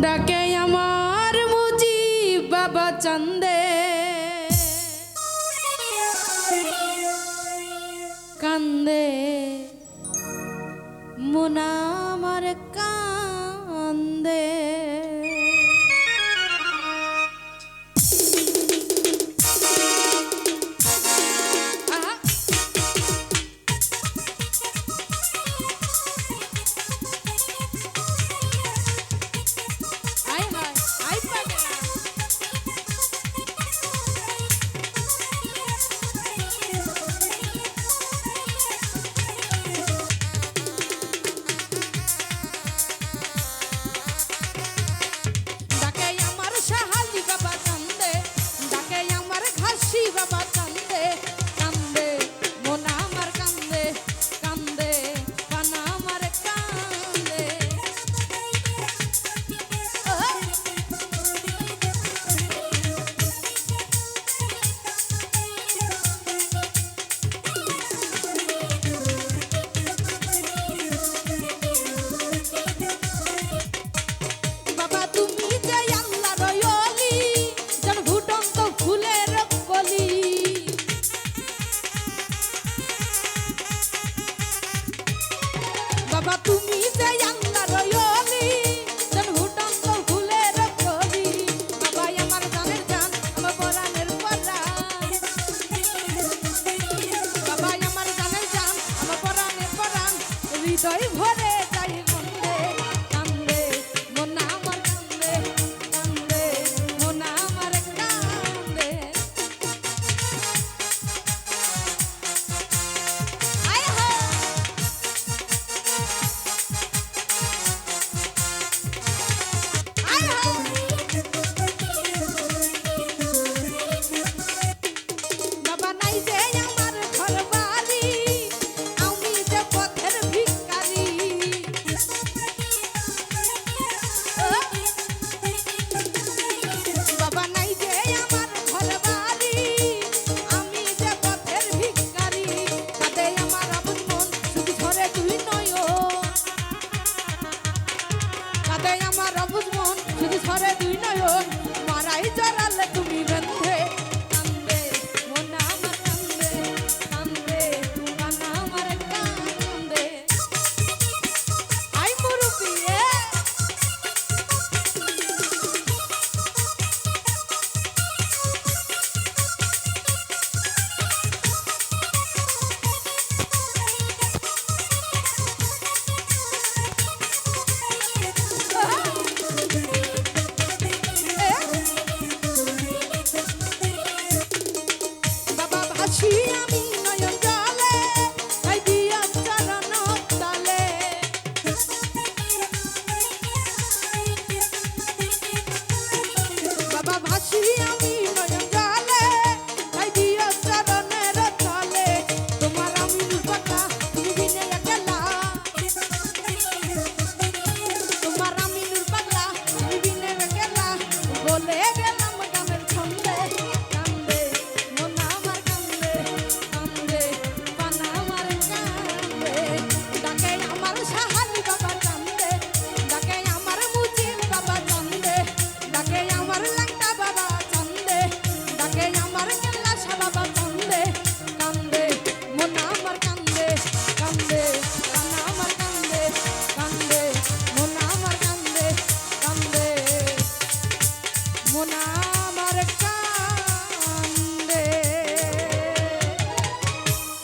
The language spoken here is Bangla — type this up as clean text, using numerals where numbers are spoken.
ডাকে আমার মুজিব বাবা চান্দে, কান্দে মন আমার কান্দে। বাবা তুমি যে আল্লাহর ওলি, জান ফুটন্ত ফুলের কলি। বাবা আমার জানের জান, আমার পরাণের পরাণ। বাবা আমার জানের জান, আমার পরাণের পরাণ। হৃদয় ভরে যাই কান্দে, কান্দে মন আমার কান্দে, কান্দে মন আমার কান্দে। আমার অবুঝ মন শুধু ছড়ে দুই নয়ন, মারাই জড়ালে